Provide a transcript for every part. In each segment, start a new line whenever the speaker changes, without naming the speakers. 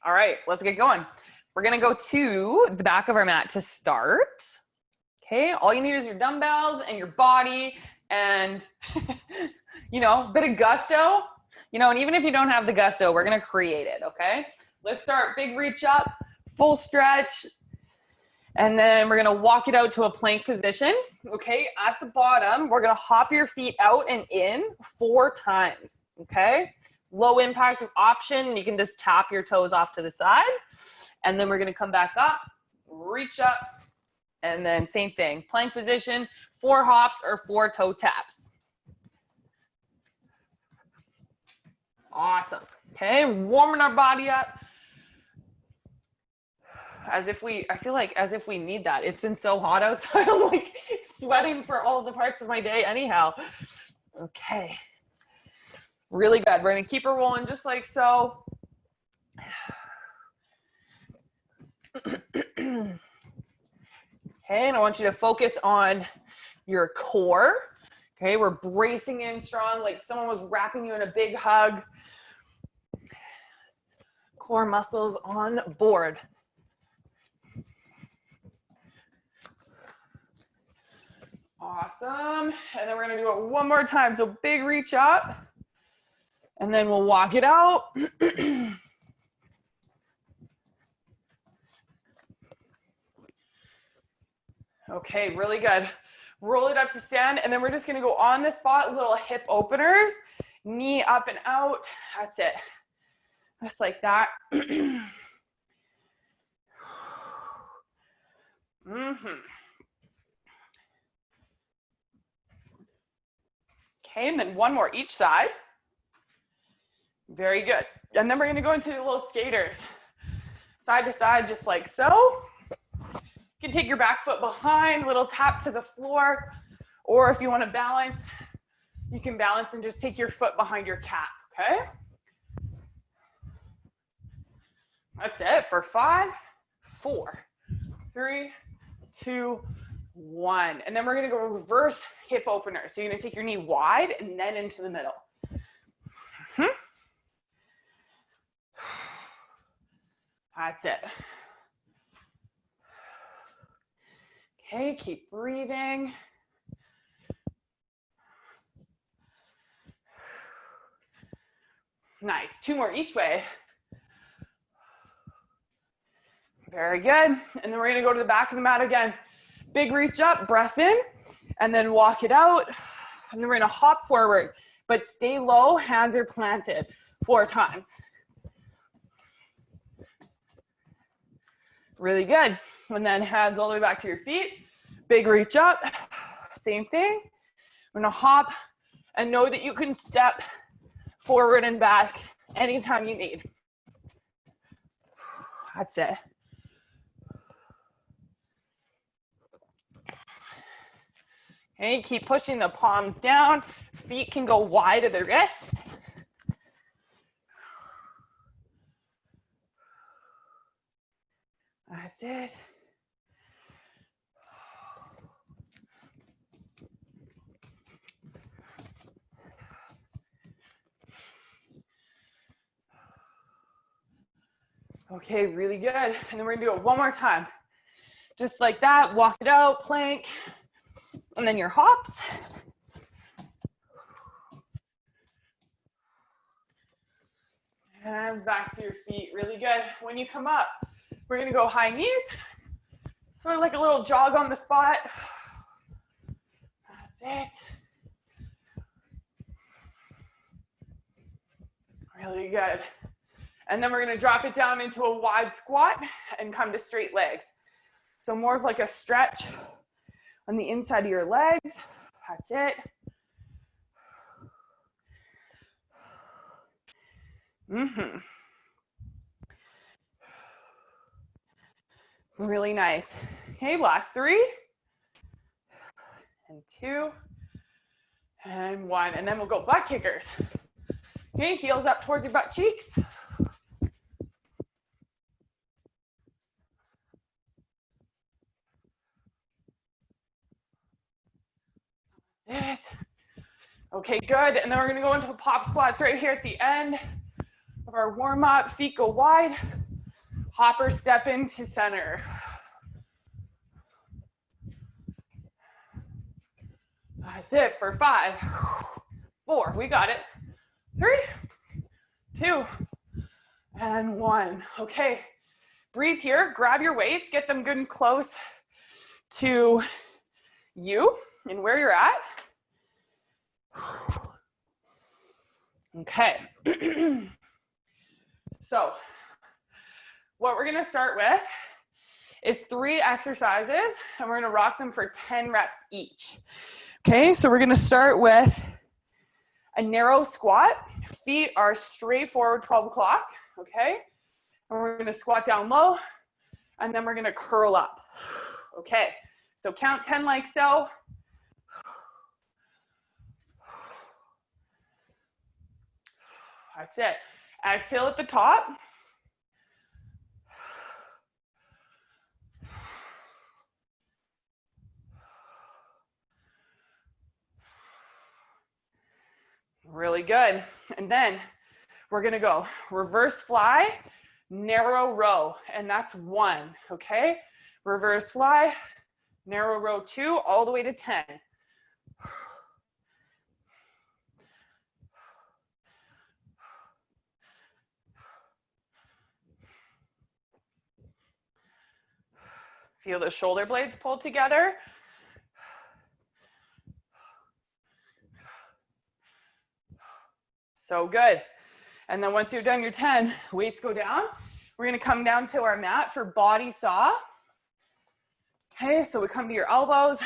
All right, let's get going. We're gonna go to the back of our mat to start. Okay, all you need is your dumbbells and your body and, a bit of gusto, and even if you don't have the gusto, we're gonna create it, okay? Let's start big reach up, full stretch, and then we're gonna walk it out to a plank position, okay? At the bottom, we're gonna hop your feet out and in 4 times, okay? Low impact option, you can just tap your toes off to the side, and then we're gonna come back up, reach up, and then same thing, plank position, 4 hops or 4 toe taps. Awesome. Okay, warming our body up. I feel like as if we need that. It's been so hot outside, I'm like sweating for all the parts of my day anyhow. Okay. Really good. We're gonna keep her rolling just like so. Okay, and I want you to focus on your core. Okay, we're bracing in strong, like someone was wrapping you in a big hug. Core muscles on board. Awesome. And then we're gonna do it one more time. So big reach up, and then we'll walk it out. Okay, really good. Roll it up to stand, and then we're just gonna go on the spot, little hip openers, knee up and out. That's it. Just like that. Okay, and then one more each side. Very good. And then we're gonna go into the little skaters. Side to side, just like so. You can take your back foot behind, little tap to the floor, or if you want to balance, you can balance and just take your foot behind your calf, okay? That's it for 5, 4, 3, 2, 1. And then we're gonna go reverse hip opener. So you're gonna take your knee wide and then into the middle. That's it. Okay, keep breathing. Nice, 2 more each way. Very good. And then we're gonna go to the back of the mat again. Big reach up, breath in, and then walk it out. And then we're gonna hop forward, but stay low, hands are planted 4 times. Really good. And then hands all the way back to your feet. Big reach up, same thing. We're gonna hop and know that you can step forward and back anytime you need. That's it. Okay, keep pushing the palms down. Feet can go wide of the wrist. That's it. Okay, really good. And then we're gonna do it one more time. Just like that, walk it out, plank, and then your hops. And back to your feet, really good. When you come up, we're gonna go high knees, sort of like a little jog on the spot. That's it. Really good. And then we're gonna drop it down into a wide squat and come to straight legs. So more of like a stretch on the inside of your legs. That's it. Really nice. Okay, last 3, and 2, and 1. And then we'll go butt kickers. Okay, heels up towards your butt cheeks. It. Okay, good. And then we're gonna go into pop squats right here at the end of our warm up. Feet go wide. Hopper step into center. That's it for 5, 4, we got it. 3, 2, and 1. Okay, breathe here, grab your weights, get them good and close to you and where you're at. Okay, so what we're gonna start with is 3 exercises, and we're gonna rock them for 10 reps each. Okay, so we're gonna start with a narrow squat. Feet are straight forward, 12 o'clock, okay? And we're gonna squat down low, and then we're gonna curl up. Okay, so count 10 like so. That's it. Exhale at the top. Really good. And then we're gonna go reverse fly, narrow row, and that's 1, okay? Reverse fly, narrow row 2, all the way to 10. Feel the shoulder blades pull together. So good. And then once you're done your 10, weights go down. We're gonna come down to our mat for body saw. Okay, so we come to your elbows,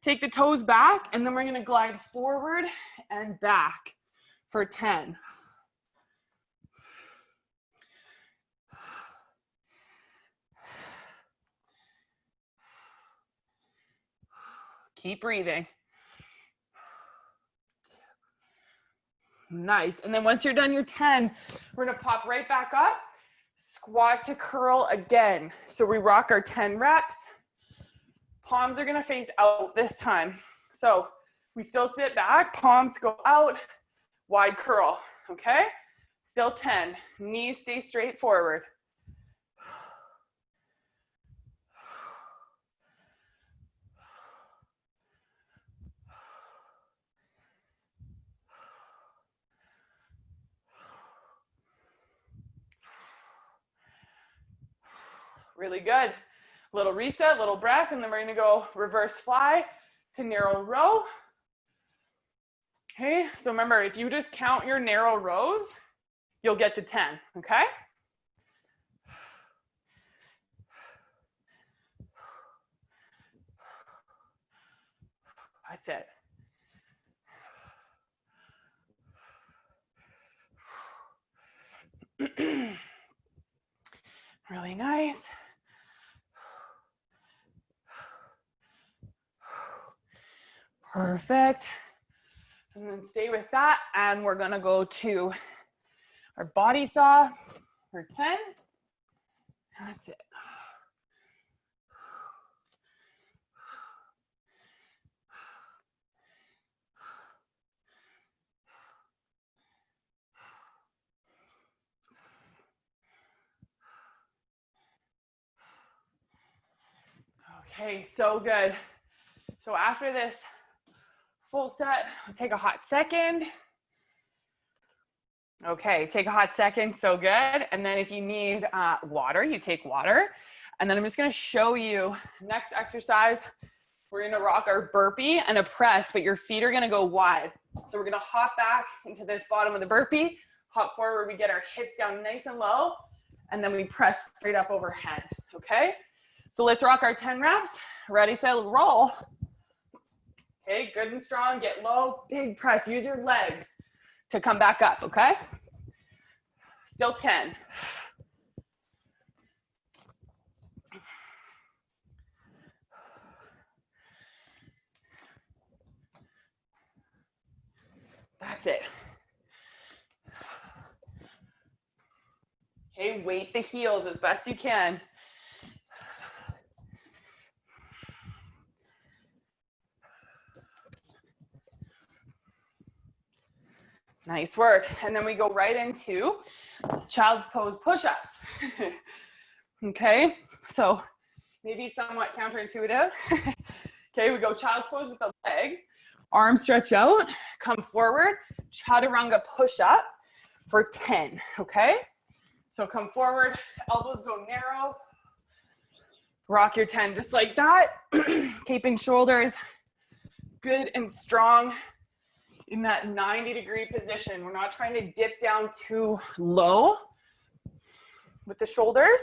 take the toes back, and then we're gonna glide forward and back for 10. Keep breathing. Nice. And then once you're done your 10, we're gonna pop right back up, squat to curl again. So we rock our 10 reps. Palms are gonna face out this time. So we still sit back, palms go out, wide curl, okay? Still 10, knees stay straight forward. Really good. Little reset, little breath, and then we're gonna go reverse fly to narrow row. Okay, so remember, if you just count your narrow rows, you'll get to 10, okay? That's it. Really nice. Perfect. And then stay with that, and we're gonna go to our body saw for 10. That's it. Okay, so good. So after this full set, we'll take a hot second. Okay, take a hot second, so good. And then if you need water, you take water. And then I'm just gonna show you next exercise. We're gonna rock our burpee and a press, but your feet are gonna go wide. So we're gonna hop back into this bottom of the burpee, hop forward, we get our hips down nice and low, and then we press straight up overhead, okay? So let's rock our 10 reps. Ready, set, roll. Okay, good and strong, get low, big press, use your legs to come back up, okay? Still 10. That's it. Okay, weight the heels as best you can. Nice work. And then we go right into child's pose push-ups. Okay, so maybe somewhat counterintuitive. Okay, we go child's pose with the legs, arms stretch out, come forward, chaturanga push-up for 10, okay? So come forward, elbows go narrow, rock your 10 just like that, keeping shoulders good and strong in that 90-degree position. We're not trying to dip down too low with the shoulders.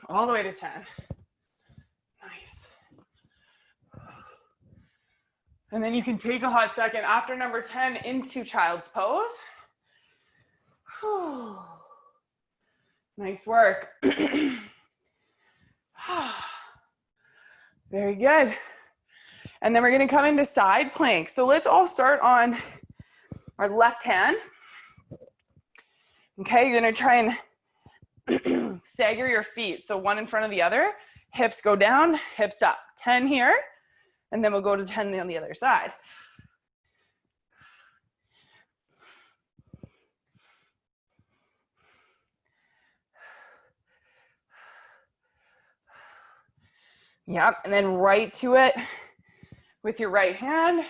All the way to 10. Nice. And then you can take a hot second after number 10 into child's pose. Nice work. Very good. And then we're going to come into side plank. So let's all start on our left hand. Okay, you're going to try and stagger your feet. So one in front of the other. Hips go down, hips up. 10 here. And then we'll go to 10 on the other side. Yep, and then right to it with your right hand.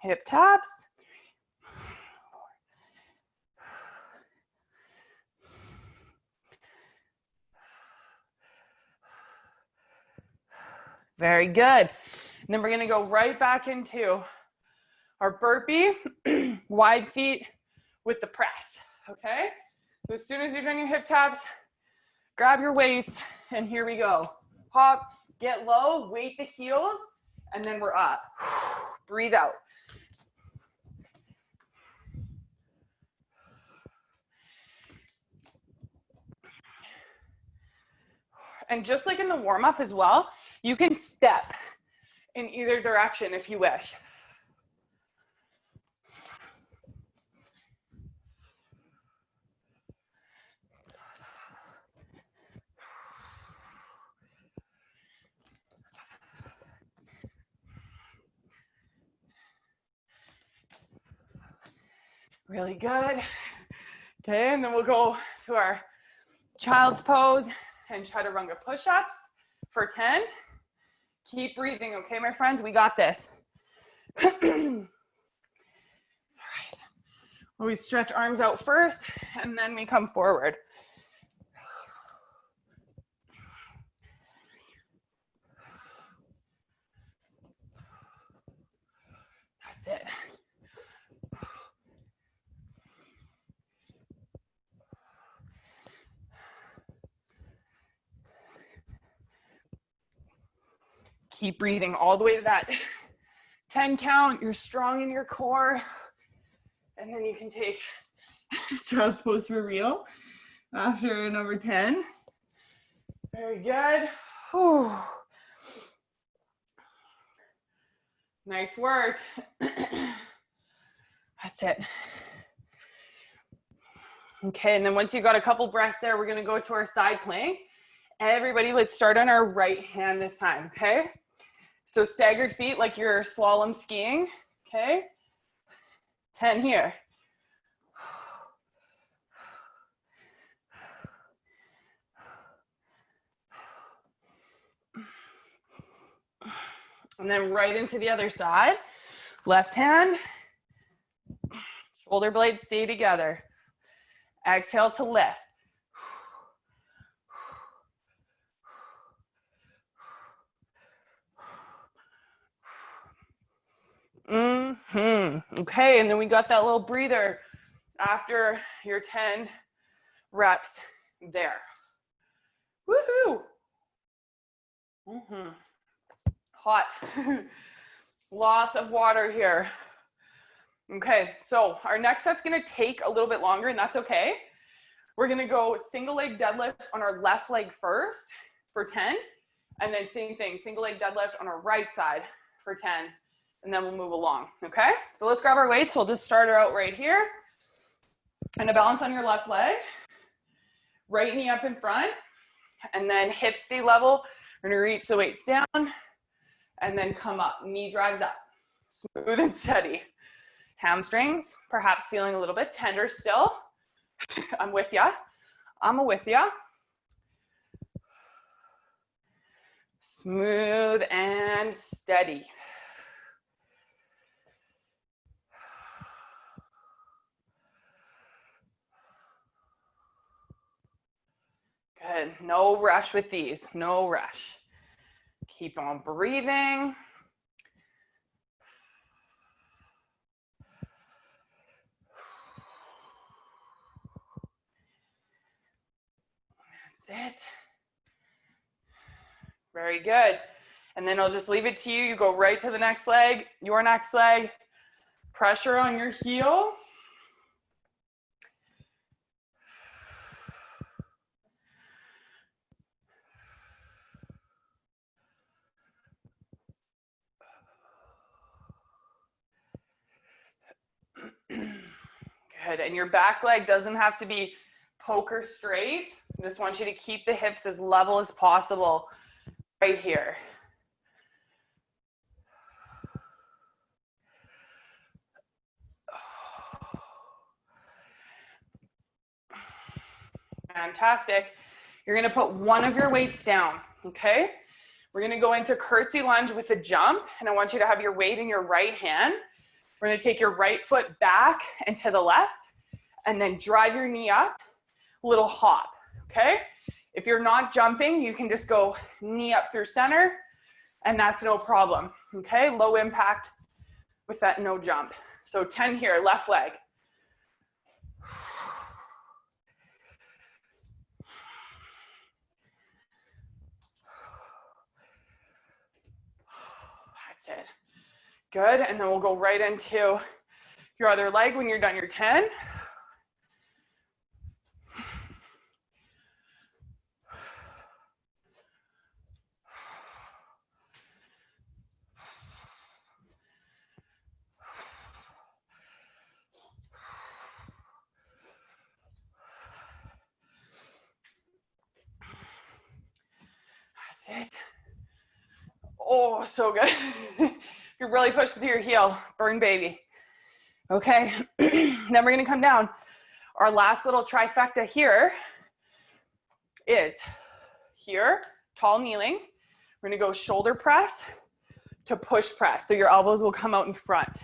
Hip taps. Very good. And then we're going to go right back into our burpee, wide feet with the press, okay? So as soon as you're doing your hip taps, grab your weights, and here we go. Hop, get low, weight the heels, and then we're up. Breathe out. And just like in the warm-up as well, you can step in either direction if you wish. Really good. Okay, and then we'll go to our child's pose and chaturanga push-ups for 10. Keep breathing, okay, my friends? We got this. All right. We stretch arms out first, and then we come forward. That's it. Keep breathing all the way to that 10 count. You're strong in your core. And then you can take child's pose for real after number 10. Very good. Whew. Nice work. That's it. Okay, and then once you got a couple breaths there, we're gonna go to our side plank. Everybody, let's start on our right hand this time, okay? So staggered feet like you're slalom skiing, okay? 10 here. And then right into the other side. Left hand, shoulder blades stay together. Exhale to lift. Okay, and then we got that little breather after your 10 reps there. Woohoo! Hot. Lots of water here. Okay, so our next set's gonna take a little bit longer, and that's okay. We're gonna go single leg deadlift on our left leg first for 10, and then same thing, single leg deadlift on our right side for 10, and then we'll move along, okay? So let's grab our weights. We'll just start her out right here. And a balance on your left leg. Right knee up in front, and then hips stay level. We're gonna reach the weights down and then come up, knee drives up, smooth and steady. Hamstrings, perhaps feeling a little bit tender still. I'm with ya. I'm with ya. Smooth and steady. Good. No rush with these. No rush. Keep on breathing. That's it. Very good. And then I'll just leave it to you. You go right to the next leg, your next leg. Pressure on your heel. Good. And your back leg doesn't have to be poker straight. I just want you to keep the hips as level as possible right here. Fantastic. You're going to put one of your weights down, okay? We're going to go into curtsy lunge with a jump, and I want you to have your weight in your right hand. We're going to take your right foot back and to the left, and then drive your knee up, little hop, okay? If you're not jumping, you can just go knee up through center, and that's no problem, okay? Low impact with that no jump. So 10 here, left leg. That's it. Good, and then we'll go right into your other leg when you're done your 10. That's it. Oh, so good. You're really pushing through your heel. Burn, baby. Okay, then we're gonna come down. Our last little trifecta here is here, tall kneeling. We're gonna go shoulder press to push press. So your elbows will come out in front.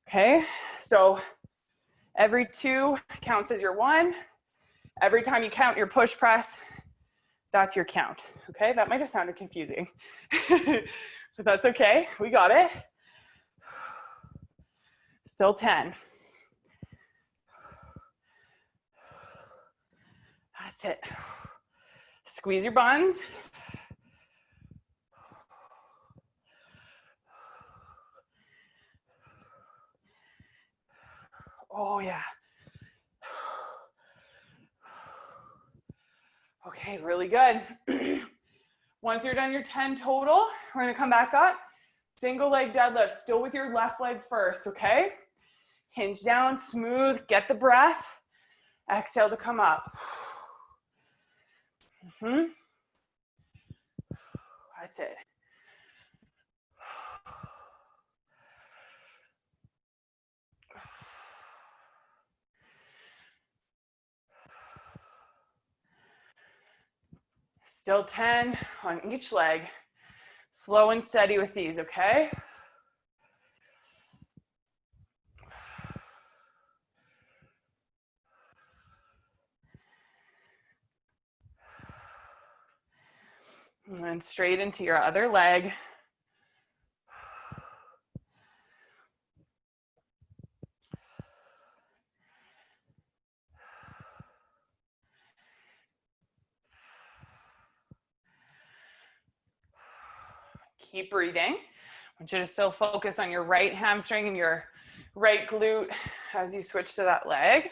Okay, so every 2 counts as your 1. Every time you count your push press, that's your count. Okay, that might have sounded confusing, but that's okay. We got it. Still 10. That's it. Squeeze your buns. Oh yeah. Okay, really good. Once you're done your 10 total, we're gonna come back up. Single leg deadlift, still with your left leg first, okay? Hinge down, smooth, get the breath. Exhale to come up. That's it. Still 10 on each leg. Slow and steady with these, okay? And then straight into your other leg. Keep breathing. I want you to still focus on your right hamstring and your right glute as you switch to that leg.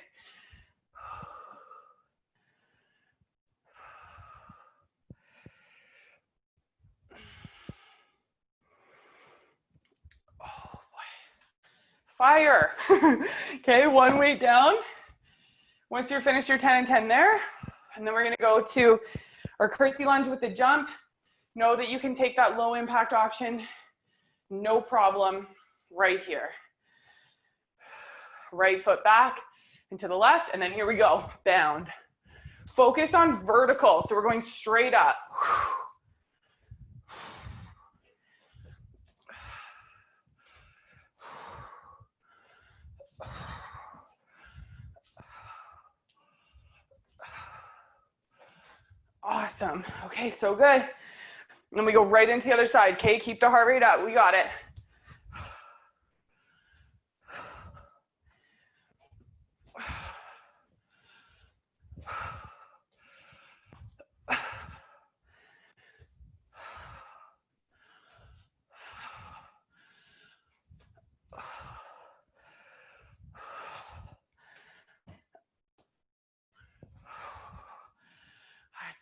Oh boy. Fire. Okay, one weight down. Once you're finished your 10 and 10 there, and then we're gonna go to our curtsy lunge with the jump. know that you can take that low impact option, no problem, right here. Right foot back and to the left, and then here we go, bound. Focus on vertical, so we're going straight up. Awesome. Okay, so good. And then we go right into the other side. Okay, keep the heart rate up. We got it.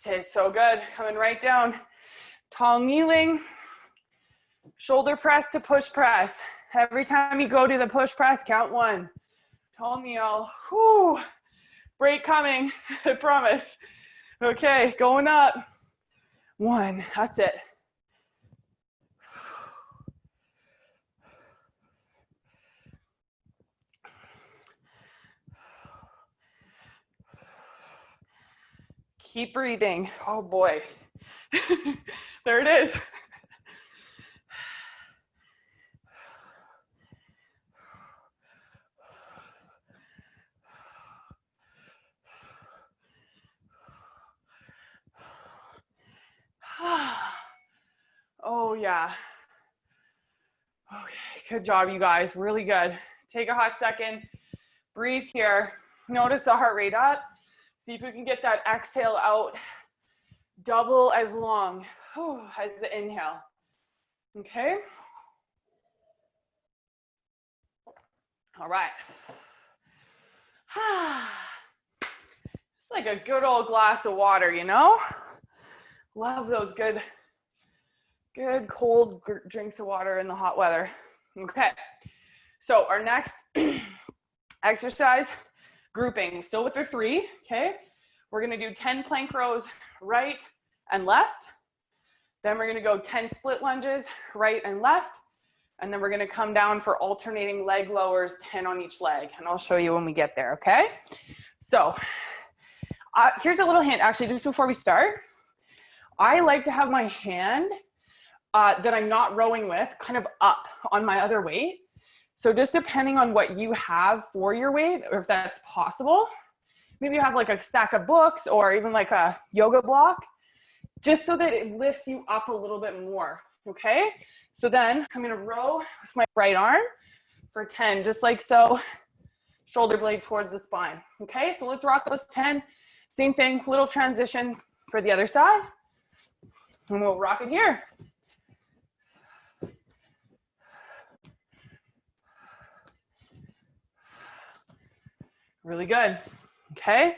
That's it. So good. Coming right down. Tall kneeling. Shoulder press to push press. Every time you go to the push press, count 1. Tall kneel. Whew. Break coming. I promise. Okay, going up. 1. That's it. Keep breathing. Oh boy. There it is. Oh yeah. Okay, good job, you guys. Really good. Take a hot second. Breathe here. Notice the heart rate up. See if we can get that exhale out double as long as the inhale. Okay? All right. It's like a good old glass of water, you know? Love those good cold drinks of water in the hot weather. Okay, so our next exercise, grouping, still with the 3, okay? We're gonna do 10 plank rows right and left. Then we're gonna go 10 split lunges, right and left. And then we're gonna come down for alternating leg lowers, 10 on each leg. And I'll show you when we get there, okay? So here's a little hint, actually, just before we start. I like to have my hand that I'm not rowing with kind of up on my other weight. So just depending on what you have for your weight, or if that's possible, maybe you have like a stack of books or even like a yoga block, just so that it lifts you up a little bit more, okay? So then I'm gonna row with my right arm for 10, just like so, shoulder blade towards the spine, okay? So let's rock those 10. Same thing, little transition for the other side. And we'll rock it here. Really good, okay?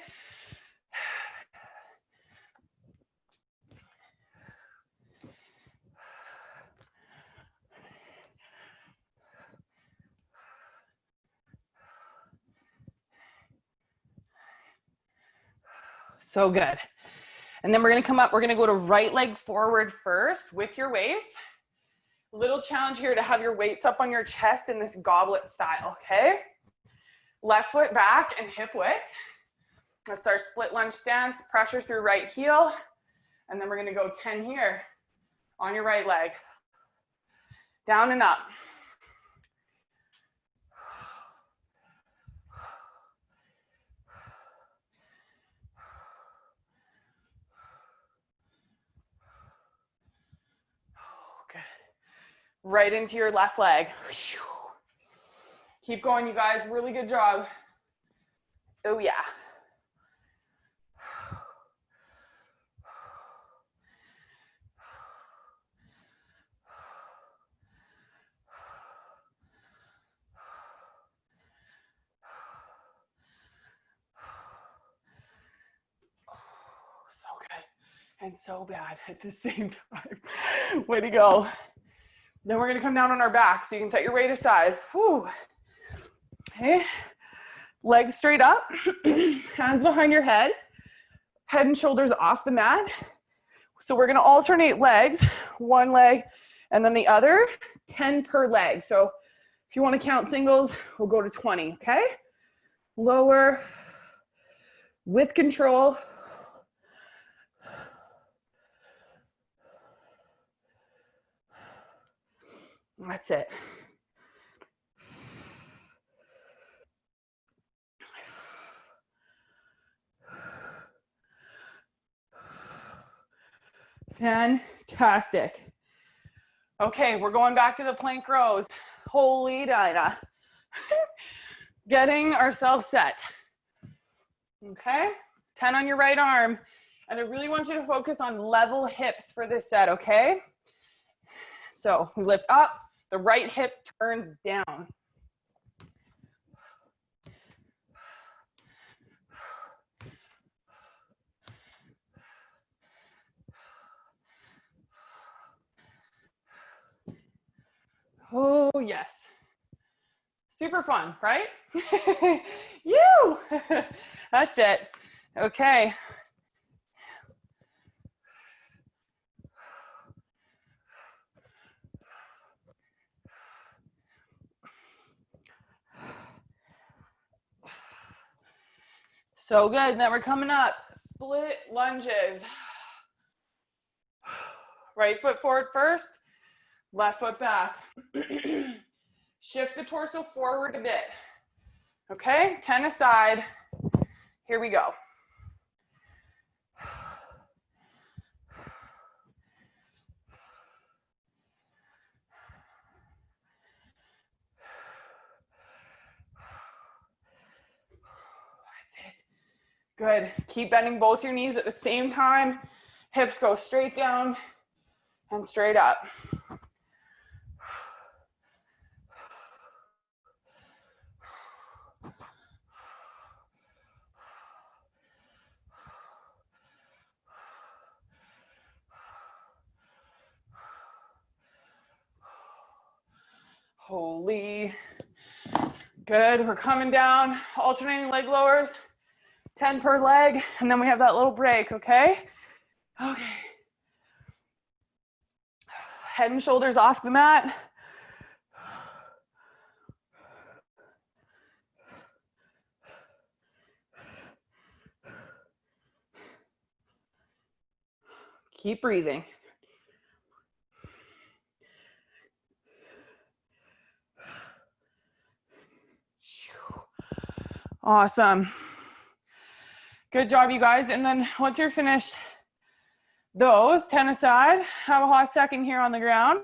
So good. And then we're gonna come up, we're gonna go to right leg forward first with your weights. Little challenge here to have your weights up on your chest in this goblet style, okay? Left foot back and hip width. That's our split lunge stance, pressure through right heel. And then we're gonna go 10 here on your right leg. Down and up. Good. Right into your left leg. Keep going, you guys. Really good job. Oh, yeah. So good and so bad at the same time. Way to go. Then we're going to come down on our back, so you can set your weight aside. Whew. Okay, legs straight up, hands behind your head and shoulders off the mat. So we're gonna alternate legs, one leg and then the other, 10 per leg. So if you wanna count singles, we'll go to 20, okay? Lower, with control. That's it. Fantastic. Okay, we're going back to the plank rows. Holy Dinah. Getting ourselves set. Okay, 10 on your right arm. And I really want you to focus on level hips for this set, okay? So we lift up, the right hip turns down. Oh, yes. Super fun, right? You! That's it. Okay. So good. Then we're coming up. Split lunges. Right foot forward first, left foot back. Shift the torso forward a bit. Okay, 10 aside. Here we go. That's it. Good. Keep bending both your knees at the same time. Hips go straight down and straight up. Holy. Good. We're coming down, alternating leg lowers, 10 per leg, and then we have that little break, okay? Okay. Head and shoulders off the mat. Keep breathing. Awesome. Good job, you guys. And then once you're finished those, 10 aside, have a hot second here on the ground.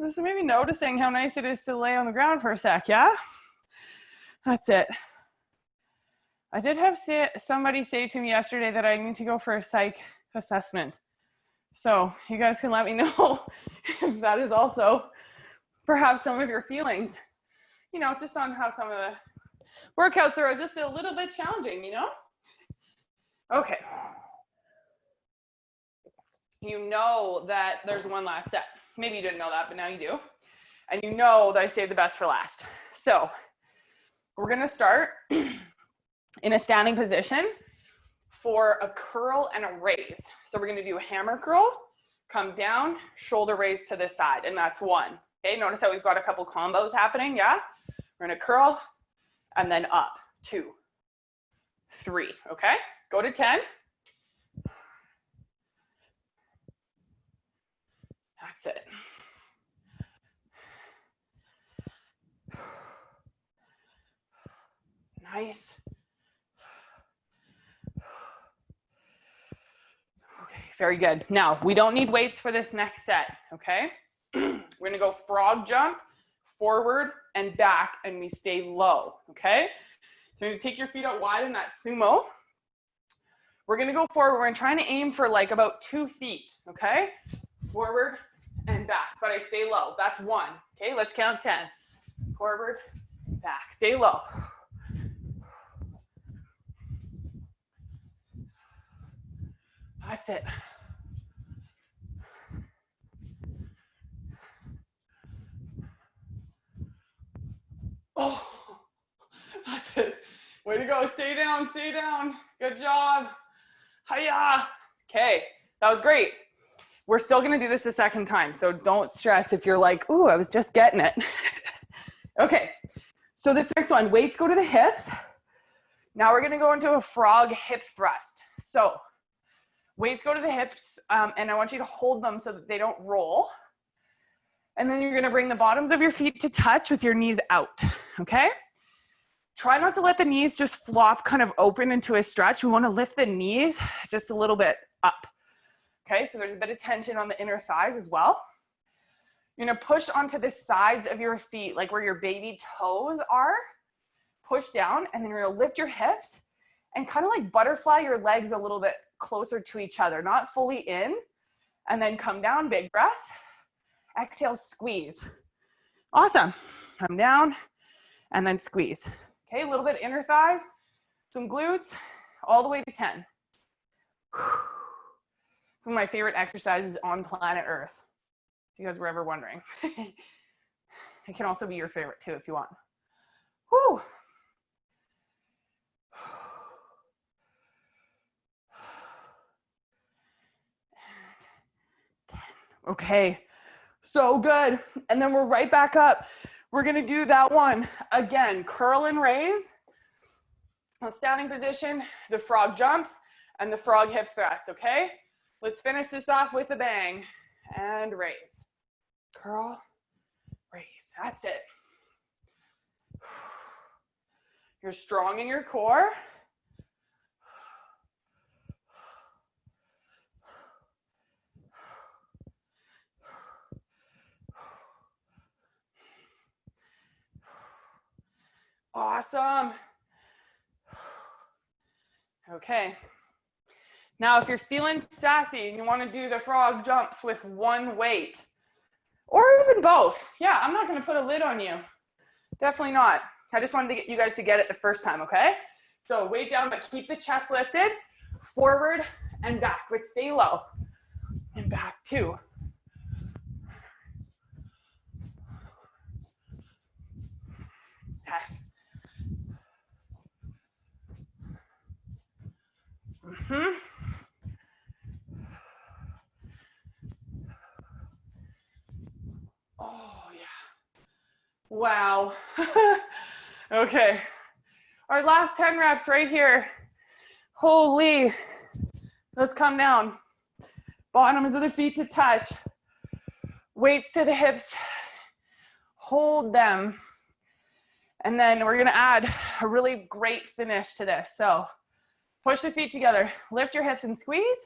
Just maybe noticing how nice it is to lay on the ground for a sec, yeah? That's it. I did have somebody say to me yesterday that I need to go for a psych assessment. So you guys can let me know if that is also perhaps some of your feelings, you know, just on how some of the workouts are just a little bit challenging, you know? Okay. You know that there's one last set. Maybe you didn't know that, but now you do. And you know that I saved the best for last. So we're gonna start in a standing position for a curl and a raise. So we're gonna do a hammer curl, come down, shoulder raise to the side, and that's one. Okay, notice how we've got a couple combos happening, yeah? We're gonna curl and then up, 2, 3, okay? Go to 10. That's it. Nice. Okay, very good. Now, we don't need weights for this next set, okay? We're gonna go frog jump, forward and back, and we stay low, okay? So you're gonna take your feet out wide in that sumo. We're gonna go forward. We're trying to aim for like about 2 feet, okay? Forward and back, but I stay low. That's 1, okay? Let's count 10. Forward, back, stay low. That's it. Oh, that's it. Way to go. Stay down, stay down. Good job. Hiya. Okay, That was great. We're still gonna do this a second time, so don't stress if you're like, ooh, I was just getting it. Okay, so this next one, weights go to the hips. Now we're gonna go into a frog hip thrust. So weights go to the hips, and I want you to hold them so that they don't roll. And then you're gonna bring the bottoms of your feet to touch with your knees out, okay? Try not to let the knees just flop kind of open into a stretch. We wanna lift the knees just a little bit up, okay? So there's a bit of tension on the inner thighs as well. You're gonna push onto the sides of your feet, like where your baby toes are. Push down, and then you're gonna lift your hips and kind of like butterfly your legs a little bit closer to each other, not fully in, and then come down, big breath. Exhale, squeeze. Awesome. Come down, and then squeeze. Okay, a little bit inner thighs, some glutes, all the way to 10. One of my favorite exercises on planet Earth, if you guys were ever wondering. It can also be your favorite too, if you want. Whew. Okay, so good. And then we're right back up. We're gonna do that one again, curl and raise. A standing position, the frog jumps, and the frog hip thrust, okay? Let's finish this off with a bang. And raise. Curl, raise, that's it. You're strong in your core. Awesome. Okay. Now, if you're feeling sassy and you want to do the frog jumps with one weight, or even both, yeah, I'm not going to put a lid on you. Definitely not. I just wanted to get you guys to get it the first time, okay? So weight down, but keep the chest lifted, forward and back, but stay low. And back too. Yes. Oh, yeah. Wow. Okay. Our last 10 reps right here. Holy. Let's come down. Bottoms of the feet to touch. Weights to the hips. Hold them. And then we're gonna add a really great finish to this. So push the feet together, lift your hips and squeeze.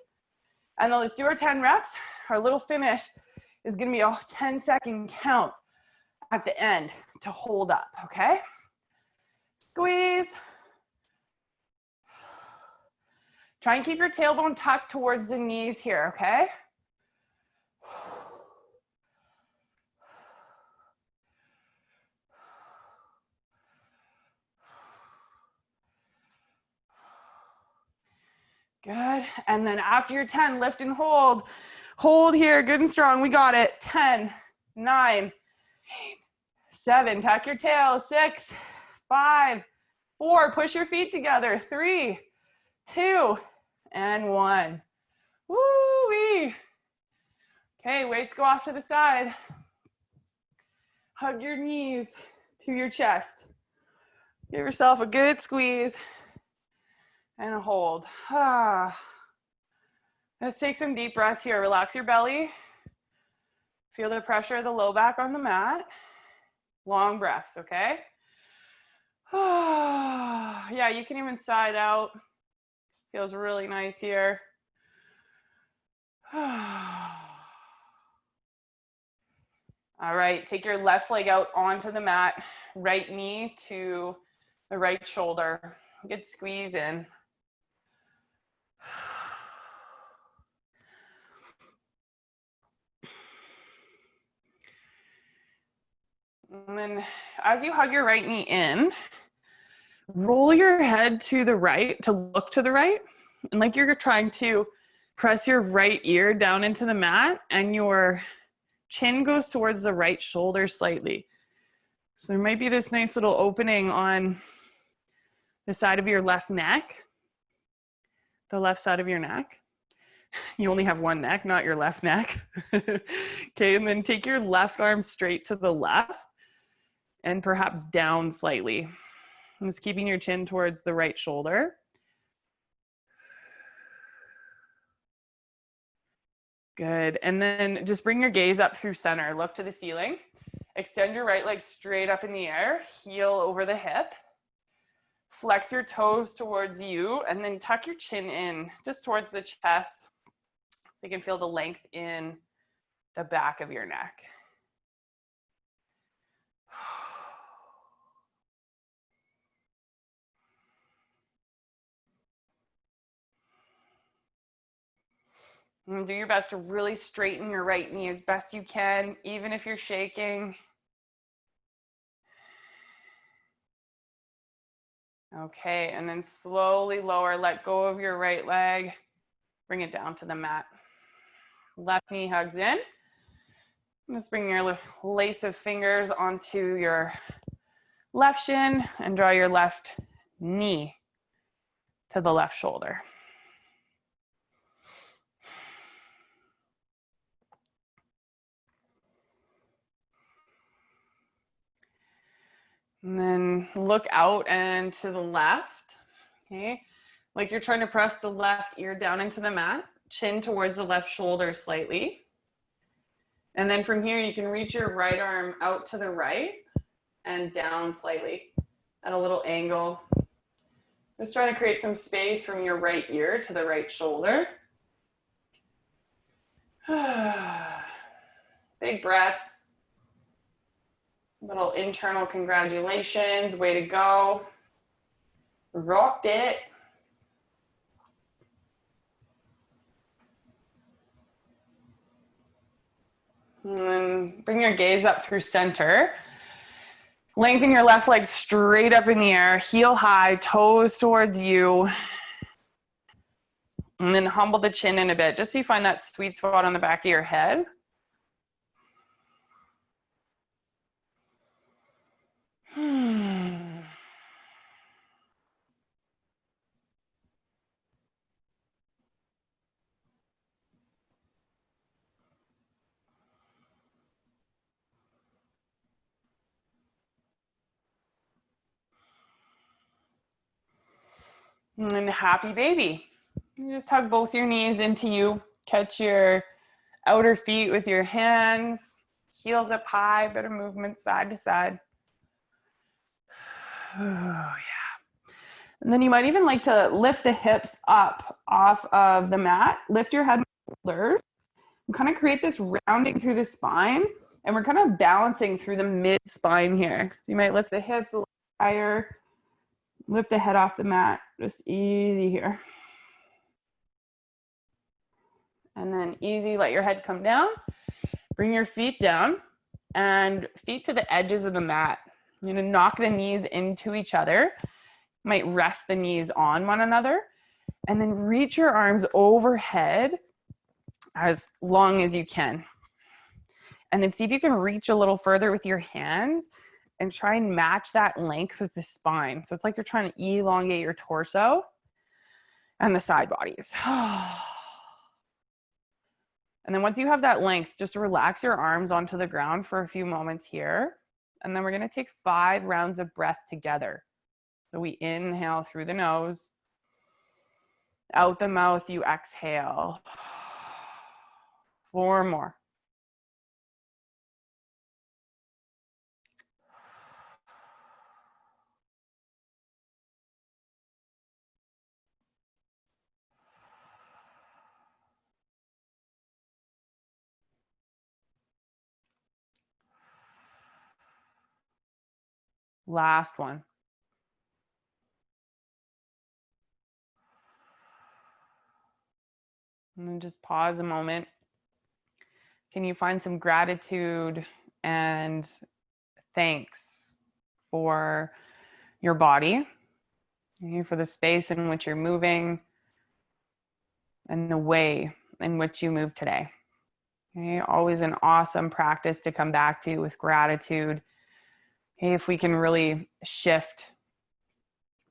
And then let's do our 10 reps. Our little finish is gonna be a 10-second count at the end to hold up, okay? Squeeze. Try and keep your tailbone tucked towards the knees here, okay? Good. And then after your 10, lift and hold. Hold here, good and strong. We got it. 10, 9, 8, 7. Tuck your tail. 6, 5, 4. Push your feet together. 3, 2, and 1. Woo-wee. Okay, weights go off to the side. Hug your knees to your chest. Give yourself a good squeeze. And a hold. Let's take some deep breaths here. Relax your belly. Feel the pressure of the low back on the mat. Long breaths, okay? Yeah, you can even side out. Feels really nice here. All right, take your left leg out onto the mat. Right knee to the right shoulder. Good squeeze in. And then as you hug your right knee in, roll your head to the right, to look to the right. And like you're trying to press your right ear down into the mat and your chin goes towards the right shoulder slightly. So there might be this nice little opening on the side of your left neck, the left side of your neck. You only have one neck, not your left neck. Okay, and then take your left arm straight to the left and perhaps down slightly. Just keeping your chin towards the right shoulder. Good. And then just bring your gaze up through center. Look to the ceiling. Extend your right leg straight up in the air. Heel over the hip. Flex your toes towards you and then tuck your chin in just towards the chest so you can feel the length in the back of your neck. And do your best to really straighten your right knee as best you can, even if you're shaking. Okay, and then slowly lower, let go of your right leg, bring it down to the mat. Left knee hugs in. Just bring your lace of fingers onto your left shin and draw your left knee to the left shoulder. And then look out and to the left, okay? Like you're trying to press the left ear down into the mat, chin towards the left shoulder slightly. And then from here, you can reach your right arm out to the right and down slightly at a little angle. Just trying to create some space from your right ear to the right shoulder. Big breaths. Little internal congratulations, way to go. Rocked it. And then bring your gaze up through center. Lengthen your left leg straight up in the air, heel high, toes towards you. And then humble the chin in a bit, just so you find that sweet spot on the back of your head. And happy baby. You just hug both your knees into you. Catch your outer feet with your hands. Heels up high, bit of movement side to side. Oh, yeah. And then you might even like to lift the hips up off of the mat. Lift your head and shoulders. And kind of create this rounding through the spine. And we're kind of balancing through the mid-spine here. So you might lift the hips a little higher. Lift the head off the mat. Just easy here. And then easy, let your head come down. Bring your feet down and feet to the edges of the mat. You're gonna knock the knees into each other. You might rest the knees on one another. And then reach your arms overhead as long as you can. And then see if you can reach a little further with your hands and try and match that length with the spine. So it's like you're trying to elongate your torso and the side bodies. And then once you have that length, just relax your arms onto the ground for a few moments here. And then we're gonna take 5 rounds of breath together. So we inhale through the nose. Out the mouth, you exhale. 4 more. Last one. And then just pause a moment. Can you find some gratitude and thanks for your body, for the space in which you're moving and the way in which you move today? Okay, always an awesome practice to come back to with gratitude. Okay, if we can really shift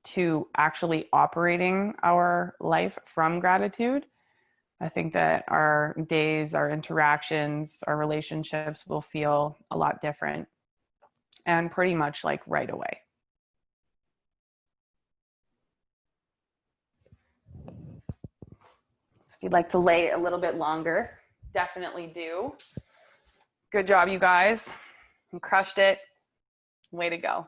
to actually operating our life from gratitude, I think that our days, our interactions, our relationships will feel a lot different and pretty much like right away. So if you'd like to lay a little bit longer, definitely do. Good job, you guys. You crushed it. Way to go.